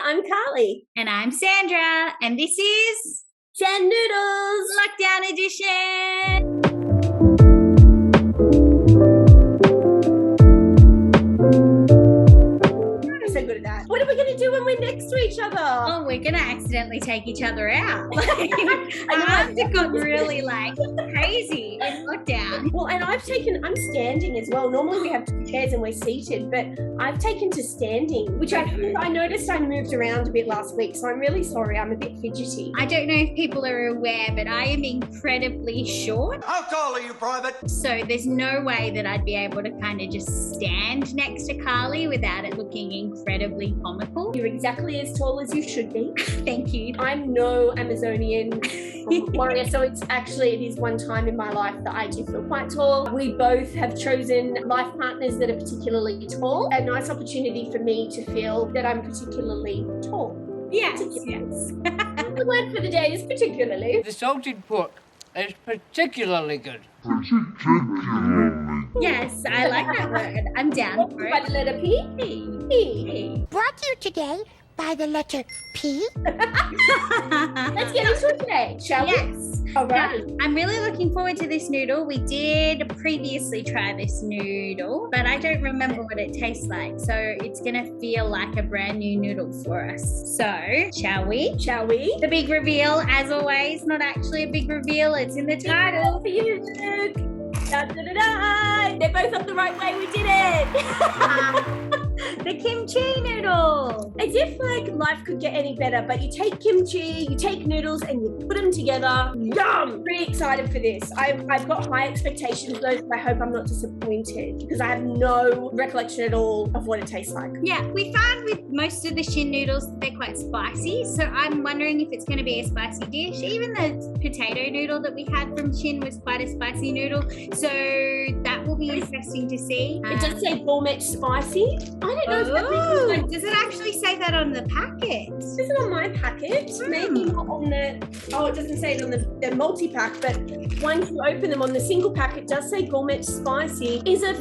I'm Carly. And I'm Sandra, and this is Send Noodles Lockdown Edition. I'm so good at that. What are we going to do when we're next to each other? Oh, we're going to accidentally take each other out. Arms have got really crazy in lockdown. Well, and I'm standing as well. Normally we have 2 chairs and we're seated, but I've taken to standing, which I noticed I moved around a bit last week, so I'm really sorry. I'm a bit fidgety. I don't know if people are aware, but I am incredibly short. How tall are you, Private? So there's no way that I'd be able to kind of just stand next to Carly without it looking incredibly comical. You're exactly as tall as you should be. Thank you. I'm no Amazonian warrior, so it is one time in my life that I do feel quite tall. We both have chosen life partners that are particularly tall. A nice opportunity for me to feel that I'm particularly tall. Yes. The word for the day is particularly. The salted pork is particularly good. Yes, I like that word. I'm down for By it. the letter P? P. Brought to you today by the letter P. Let's get into it today, shall we? Yes. All right. I'm really looking forward to this noodle. We did previously try this noodle, but I don't remember what it tastes like. So it's going to feel like a brand new noodle for us. So, shall we? Shall we? The big reveal, as always, not actually a big reveal. It's in the title. For you, Luke. Da, da, da, da. They're both up the right way. We did it. The kimchi noodle. As if life could get any better, but you take kimchi, you take noodles, and you put them together. Yum! Pretty excited for this. I've got high expectations though, so I hope I'm not disappointed because I have no recollection at all of what it tastes like. Yeah, we found with most of the Shin noodles that they're quite spicy, so I'm wondering if it's going to be a spicy dish. Even the potato noodle that we had from Shin was quite a spicy noodle, so that will be interesting to see. It does say gourmet spicy. I don't know if that means does it actually say that on the packet? Is it on my packet? Maybe not on the. Oh, it doesn't say it on the multi-pack, but once you open them on the single pack, it does say gourmet spicy. Is that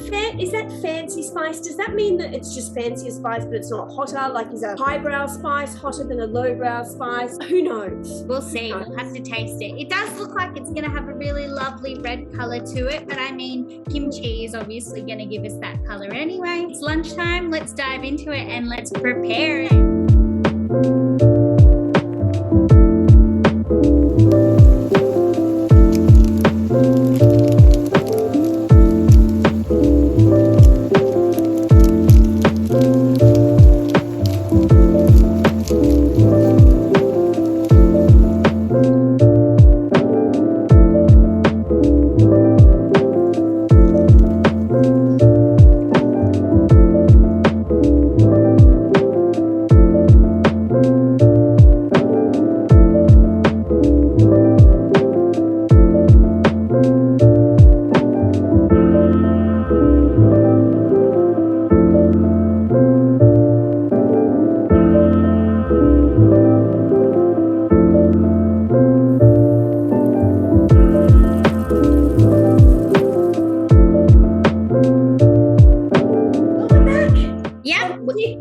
fancy spice? Does that mean that it's just fancier spice, but it's not hotter? Like, is a highbrow spice hotter than a lowbrow spice? Who knows? We'll see. We'll have to taste it. It does look like it's going to have a really lovely red color to it, but I mean, kimchi is obviously going to give us that color anyway. It's lunchtime. Let's dive into it and let's prepare it.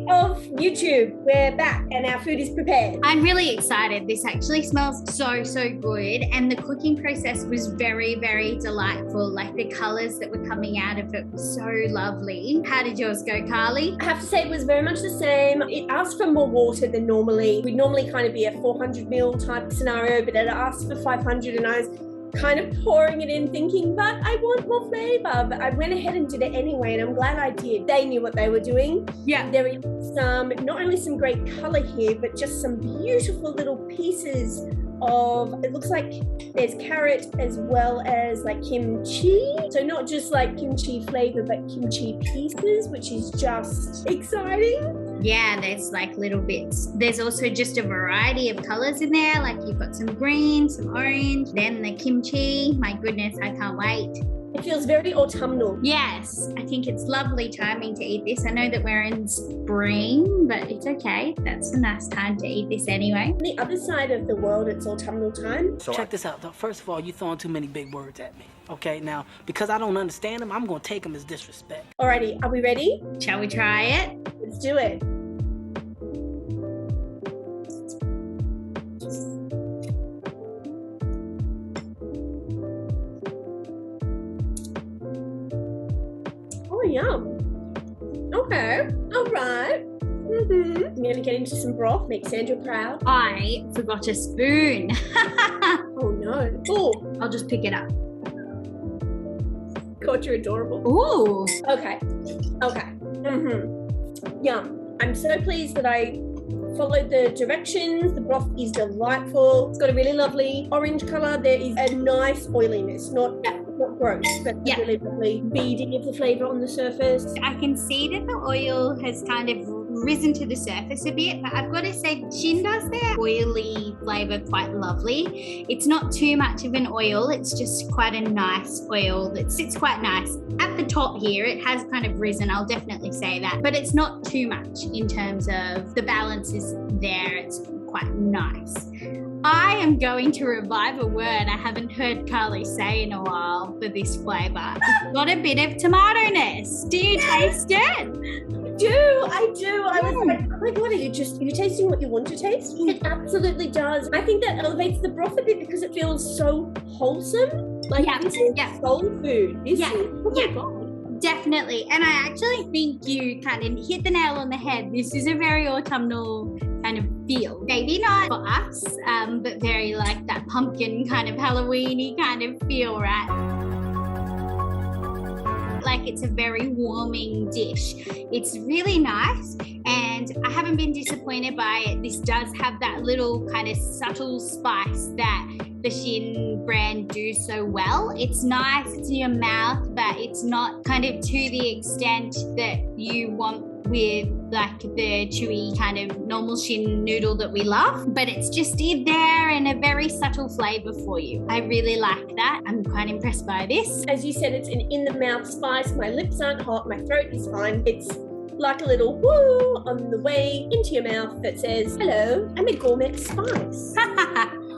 Of YouTube, we're back and our food is prepared. I'm really excited. This actually smells so good, and the cooking process was very delightful. Like, the colors that were coming out of it were so lovely. How did yours go, Carly? I have to say it was very much the same. It asked for more water than normally. We'd normally kind of be a 400 ml type scenario, but it asked for 500, and I was kind of pouring it in thinking, but I want more flavor. But I went ahead and did it anyway, and I'm glad I did. They knew what they were doing. Yeah. There is not only some great color here, but just some beautiful little pieces of, it looks like there's carrot as well as like kimchi. So not just like kimchi flavor, but kimchi pieces, which is just exciting. Yeah, there's like little bits. There's also just a variety of colors in there. Like, you've got some green, some orange, then the kimchi. My goodness, I can't wait. It feels very autumnal. Yes, I think it's lovely timing to eat this. I know that we're in spring, but it's okay. That's a nice time to eat this anyway. On the other side of the world, it's autumnal time. Check this out, though. First of all, you're throwing too many big words at me. Okay, now, because I don't understand them, I'm going to take them as disrespect. Alrighty, are we ready? Shall we try it? Let's do it. I'm going to get into some broth, make Sandra proud. I forgot a spoon. Oh no. Oh, I'll just pick it up. God, you're adorable. Ooh. Okay. Yum. I'm so pleased that I followed the directions. The broth is delightful. It's got a really lovely orange color. There is a nice oiliness, not gross, but really lovely beading of the flavor on the surface. I can see that the oil has kind of risen to the surface a bit, but I've got to say Shin does their oily flavor quite lovely. It's not too much of an oil, it's just quite a nice oil that sits quite nice. At the top here, it has kind of risen, I'll definitely say that, but it's not too much in terms of the balance is there, it's quite nice. I am going to revive a word I haven't heard Carly say in a while for this flavor. It's got a bit of tomato-ness. Do you taste it? I do. I was like, oh my God, are you tasting what you want to taste? It absolutely does. I think that elevates the broth a bit because it feels so wholesome. Like this is soul food. This is, oh my God. Definitely. And I actually think you kind of hit the nail on the head. This is a very autumnal kind of feel. Maybe not for us, but very like that pumpkin kind of Halloween-y kind of feel, right? Like it's a very warming dish. It's really nice and I haven't been disappointed by it. This does have that little kind of subtle spice that the Shin brand do so well. It's nice, it's in your mouth, but it's not kind of to the extent that you want with like the chewy kind of normal Shin noodle that we love, but it's just in there and a very subtle flavor for you. I really like that. I'm quite impressed by this. As you said, it's an in-the-mouth spice. My lips aren't hot, my throat is fine. It's like a little woo on the way into your mouth that says, hello, I'm a gourmet spice.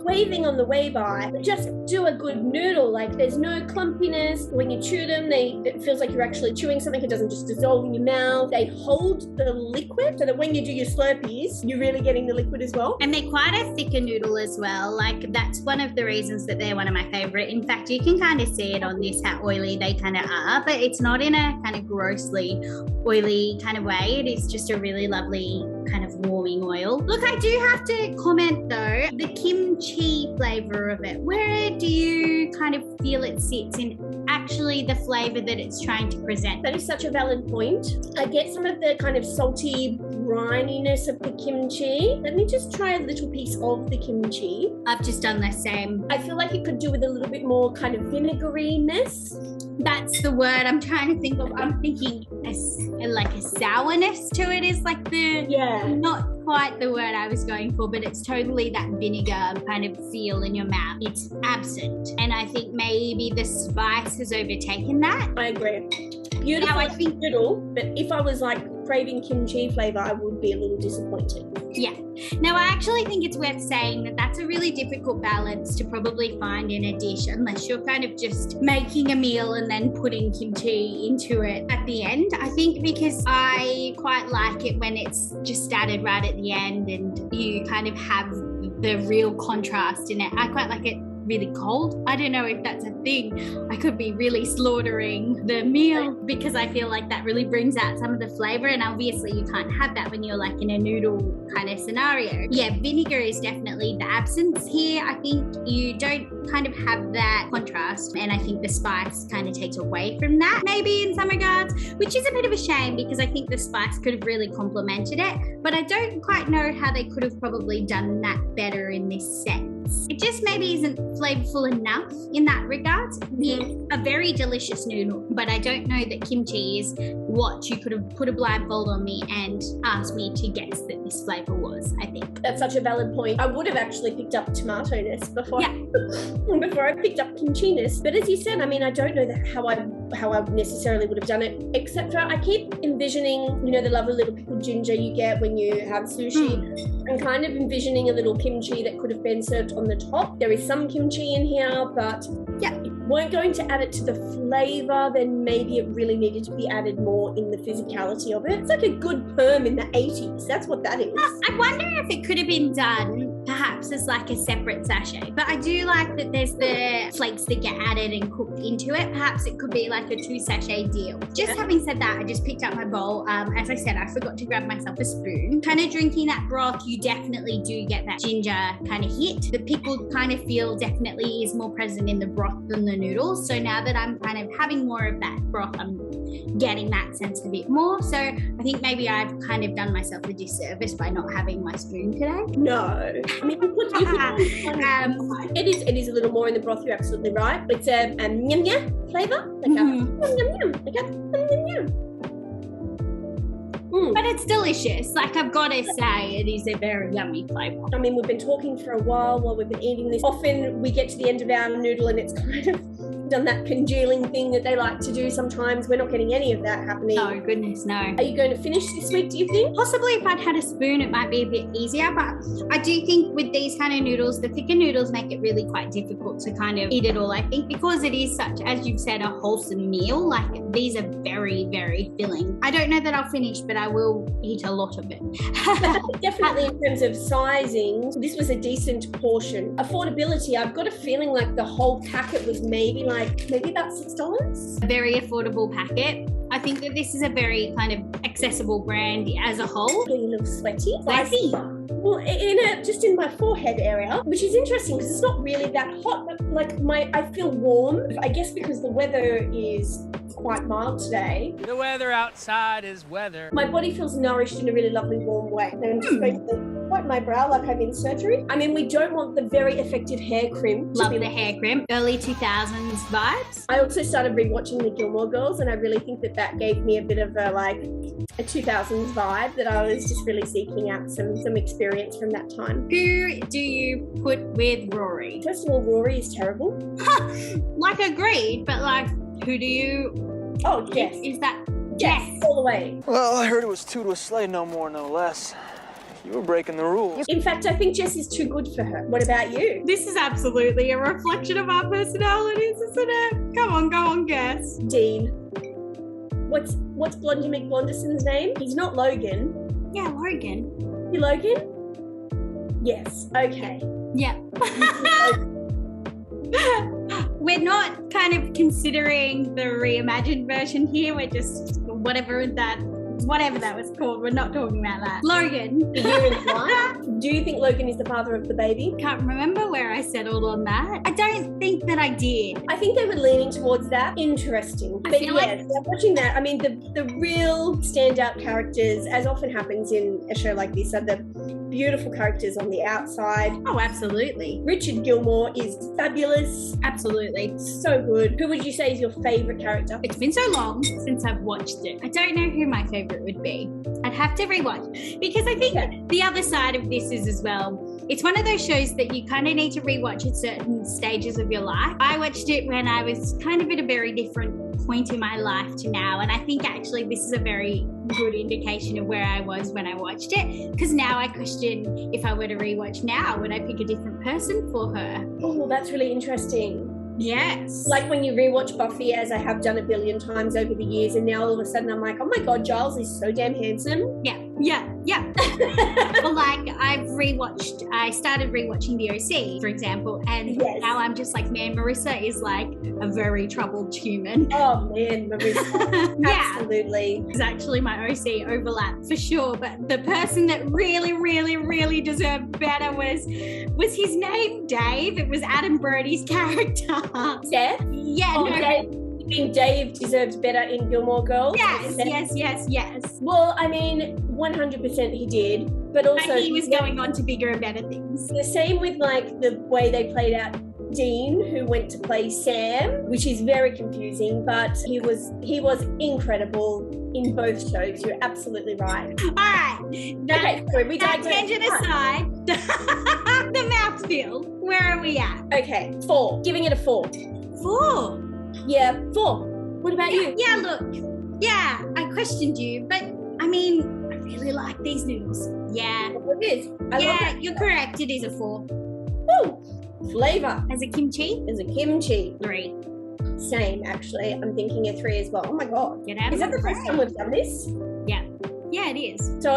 Waving on the way by, just do a good noodle. Like there's no clumpiness. When you chew them, it feels like you're actually chewing something. It doesn't just dissolve in your mouth. They hold the liquid so that when you do your slurpees, you're really getting the liquid as well. And they're quite a thicker noodle as well. Like that's one of the reasons that they're one of my favorite. In fact, you can kind of see it on this, how oily they kind of are, but it's not in a kind of grossly oily kind of way. It is just a really lovely kind of warming oil. Look, I do have to comment though, the kimchi flavor of it. Where do you kind of feel it sits in actually the flavor that it's trying to present? That is such a valid point. I get some of the kind of salty brininess of the kimchi. Let me just try a little piece of the kimchi. I've just done the same. I feel like it could do with a little bit more kind of vinegariness. That's the word I'm trying to think of. I'm thinking like a sourness to it is like not quite the word I was going for, but it's totally that vinegar kind of feel in your mouth. It's absent. And I think maybe the spice has overtaken that. I agree. Beautiful. Now I think noodle, but if I was like craving kimchi flavor, I would be a little disappointed. Yeah. Now, I actually think it's worth saying that that's a really difficult balance to probably find in a dish unless you're kind of just making a meal and then putting kimchi into it at the end. I think because I quite like it when it's just added right at the end and you kind of have the real contrast in it. I quite like it really cold. I don't know if that's a thing. I could be really slaughtering the meal because I feel like that really brings out some of the flavor, and obviously you can't have that when you're like in a noodle kind of scenario. Yeah, vinegar is definitely the absence here. I think you don't kind of have that contrast, and I think the spice kind of takes away from that maybe in some regards, which is a bit of a shame because I think the spice could have really complemented it, but I don't quite know how they could have probably done that better in this sense. It just maybe isn't flavorful enough in that regard. It's a very delicious noodle, but I don't know that kimchi is what you could have put a blindfold on me and asked me to guess that this flavor was, I think. That's such a valid point. I would have actually picked up tomato-ness before I picked up kimchi-ness. But as you said, I mean, I don't know that how I necessarily would have done it, except for I keep envisioning, you know, the lovely little pickled ginger you get when you have sushi. I'm kind of envisioning a little kimchi that could have been served on the top. There is some kimchi in here, but yeah, if you weren't going to add it to the flavor, then maybe it really needed to be added more in the physicality of it. It's like a good perm in the 80s. That's what that is. I wonder if it could have been done perhaps perhaps as like a separate sachet. But I do like that there's the flakes that get added and cooked into it. Perhaps it could be like a 2 sachet deal. Just having said that, I just picked up my bowl. As I said, I forgot to grab myself a spoon. Kind of drinking that broth, you definitely do get that ginger kind of hit. The pickled kind of feel definitely is more present in the broth than the noodles. So now that I'm kind of having more of that broth, I'm getting that sense a bit more. So I think maybe I've kind of done myself a disservice by not having my spoon today. No. I mean, it is a little more in the broth, you're absolutely right. It's a yum yum flavour. Like yum yum. Like yum yum. But it's delicious. Like, I've got to say, it is a very yummy flavour. I mean, we've been talking for a while we've been eating this. Often we get to the end of our noodle and it's kind of done that congealing thing that they like to do sometimes. We're not getting any of that happening. Oh, goodness, no. Are you going to finish this week, do you think? Possibly if I'd had a spoon, it might be a bit easier. But I do think with these kind of noodles, the thicker noodles make it really quite difficult to kind of eat it all, I think, because it is such, as you've said, a wholesome meal. Like, these are very, very filling. I don't know that I'll finish, but I will eat a lot of it. Definitely in terms of sizing, this was a decent portion. Affordability, I've got a feeling like the whole packet was maybe about $6. A very affordable packet. I think that this is a very kind of accessible brand as a whole. Getting a little sweaty. Spicy. Well, just in my forehead area, which is interesting because it's not really that hot, but like I feel warm. I guess because the weather is quite mild today. The weather outside is weather. My body feels nourished in a really lovely warm way. And I'm just going to wipe my brow like I'm in surgery. I mean, we don't want the very effective hair crimp. Love the hair crimp. Early 2000s vibes. I also started rewatching the Gilmore Girls, and I really think that gave me a bit of a 2000s vibe, that I was just really seeking out some experience from that time. Who do you put with Rory? First of all, Rory is terrible. Like, agreed, but like, who do you... Oh, Jess. Is that Jess? All the way. Well, I heard it was 2 to a sleigh, no more, no less. You were breaking the rules. In fact, I think Jess is too good for her. What about you? This is absolutely a reflection of our personalities, isn't it? Go on, guess. Dean. What's Blondie McBlonderson's name? He's not Logan. Yeah, Logan. You Logan? Yes. Okay. Yeah. We're not kind of considering the reimagined version here. We're just whatever that was called. We're not talking about that. Logan. Do you think Logan is the father of the baby? Can't remember where I settled on that. I don't think that I did. I think they were leaning towards that. Interesting. But yes, watching that, I mean, the real standout characters, as often happens in a show like this, are the beautiful characters on the outside. Oh, absolutely. Richard Gilmore is fabulous. Absolutely. So good. Who would you say is your favourite character? It's been so long since I've watched it. I don't know who my favourite would be. I'd have to rewatch, because I think the other side of this is as well, it's one of those shows that you kind of need to rewatch at certain stages of your life. I watched it when I was kind of at a very different point in my life to now, and I think actually this is a very good indication of where I was when I watched it, because now I question, if I were to rewatch now, would I pick a different person for her? Oh, that's really interesting. Yes. Like when you rewatch Buffy, as I have done a billion times over the years, and now all of a sudden I'm like, oh my God, Giles is so damn handsome. Yeah. Well, like, I started rewatching The OC, for example, and now I'm just like, man, Marissa is like a very troubled human. Oh man, Marissa. Yeah. Absolutely. It's actually my OC overlap for sure, but the person that really, really, really deserved better was his name Dave. It was Adam Brody's character. Seth? Yeah, oh, no. Dave. You mean Dave deserves better in Gilmore Girls? Yes. Well, I mean, 100% he did, but also... But he was going on to bigger and better things. The same with, like, the way they played out Dean, who went to play Sam, which is very confusing, but he was incredible in both shows. You're absolutely right. All right. Okay, sorry, we digress. Tangent aside, the mouthfeel. Where are we at? Okay, 4. Giving it a 4. 4? Yeah, 4. What about you? Yeah, look. Yeah, I questioned you, but I mean, I really like these noodles. Yeah. It is. I love it. You're correct. It is a 4. Woo! Flavor. As a kimchi? As a kimchi. 3. Same, actually. I'm thinking a 3 as well. Oh my God. Get out is of that the first time we've done this? Yeah. Yeah, it is. So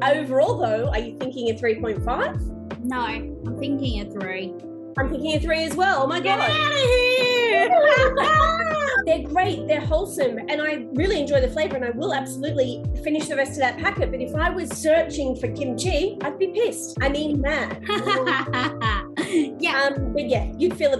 overall, though, are you thinking a 3.5? No, I'm thinking a 3. I'm thinking a 3 as well. Oh my Get God. out of here! They're great. They're wholesome. And I really enjoy the flavor and I will absolutely finish the rest of that packet. But if I was searching for kimchi, I'd be pissed. I mean, mad. Yeah. But yeah, you'd feel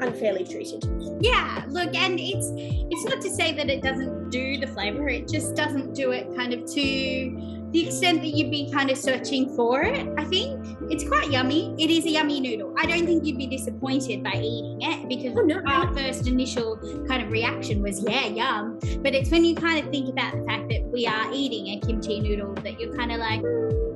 unfairly treated. Yeah, look, and it's not to say that it doesn't do the flavor, it just doesn't do it kind of to the extent that you'd be kind of searching for it. I think it's quite yummy. It is a yummy noodle. I don't think you'd be disappointed by eating it because our first initial kind of reaction was, yeah, yum. But it's when you kind of think about the fact that we are eating a kimchi noodle that you're kind of like,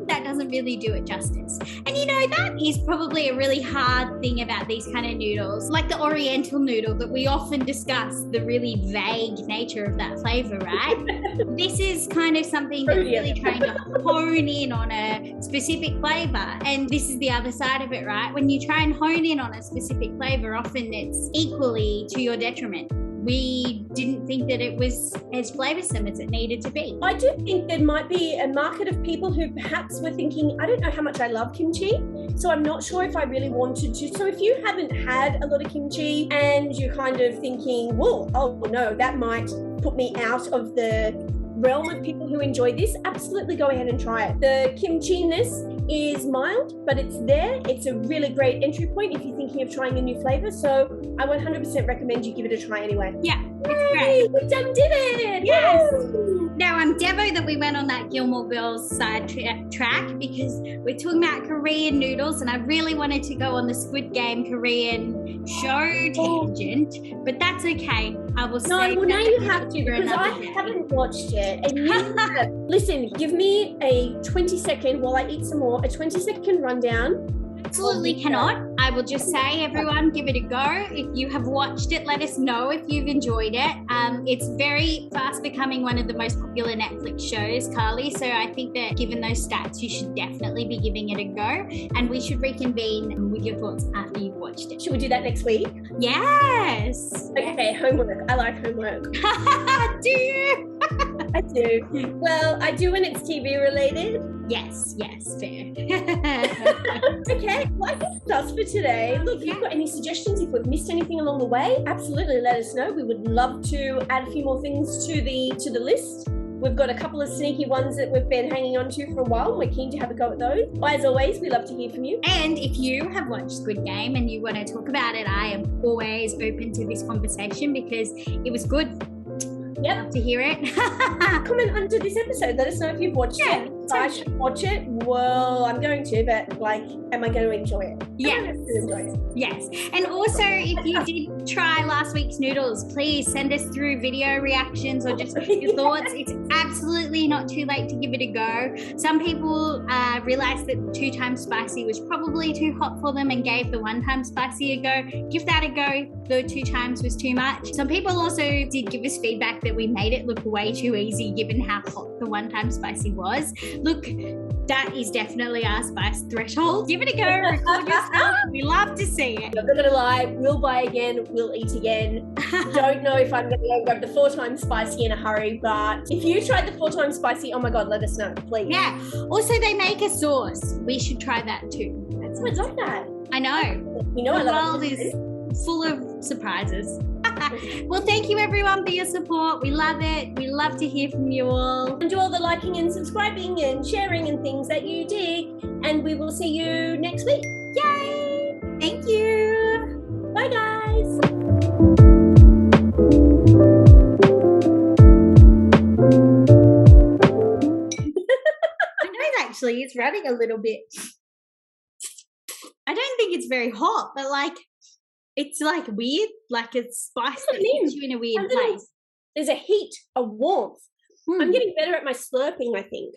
that doesn't really do it justice. And you know, that is probably a really hard thing about these kind of noodles, like the oriental noodle that we often discuss, the really vague nature of that flavor, right? This is kind of something that's really trying to hone in on a specific flavor. And this is the other side of it, right? When you try and hone in on a specific flavor, often it's equally to your detriment. We didn't think that it was as flavoursome as it needed to be. I do think there might be a market of people who perhaps were thinking, I don't know how much I love kimchi, so I'm not sure if I really wanted to. So if you haven't had a lot of kimchi and you're kind of thinking, well, oh no, that might put me out of the realm of people who enjoy this, absolutely go ahead and try it. The kimchi-ness is mild, but it's there. It's a really great entry point if you're thinking of trying a new flavor. So I 100% recommend you give it a try anyway. Yeah, it's great. We done did it. Yes. Now I'm Devo that we went on that Gilmore Girls side track because we're talking about Korean noodles, and I really wanted to go on the Squid Game Korean show tangent, but that's okay. I will say. No, well now you have to because I haven't watched it, and you have. Listen, give me a 20-second while I eat some more. A 20-second rundown. Absolutely cannot. I will just say, everyone, give it a go. If you have watched it, let us know if you've enjoyed it. It's very fast becoming one of the most popular Netflix shows, Carly. So I think that given those stats, you should definitely be giving it a go. And we should reconvene with your thoughts after you've watched it. Should we do that next week? Yes. Okay, homework. I like homework. Do you? I do. Well, I do when it's TV related. Yes, fair. Okay, well, I think that's for today. Look, if you've got any suggestions, if we've missed anything along the way, absolutely let us know. We would love to add a few more things to the list. We've got a couple of sneaky ones that we've been hanging on to for a while. We're keen to have a go at those. As always, we love to hear from you. And if you have watched Squid Game and you want to talk about it, I am always open to this conversation because it was good. Yep. Love to hear it. Comment under this episode. Let us know if you've watched it. If I should watch it, well, I'm going to, but like, am I going to enjoy it? Yes. Yes. And also, if you did try last week's noodles, please send us through video reactions or just your thoughts. It's absolutely not too late to give it a go. Some people realized that 2 times spicy was probably too hot for them and gave the 1 time spicy a go. Give that a go. The 2 times was too much. Some people also did give us feedback that we made it look way too easy given how hot the 1 time spicy was. Look, that is definitely our spice threshold. Give it a go. Record yourself. We love to see it. I'm not going to lie. We'll buy again. We'll eat again. Don't know if I'm going to go grab the 4 times spicy in a hurry, but if you tried the 4 times spicy, oh my God, let us know, please. Yeah. Also, they make a sauce. We should try that too. I love that. I know. You know, the world is full of surprises. Well, thank you everyone for your support. We love it. We love to hear from you all. And do all the liking and subscribing and sharing and things that you dig. And we will see you next week. Yay! Thank you. Bye, guys. I know actually it's running a little bit. I don't think it's very hot, but like it's like weird, like it's spice that hits you in a weird place. There's a heat, a warmth. I'm getting better at my slurping, I think.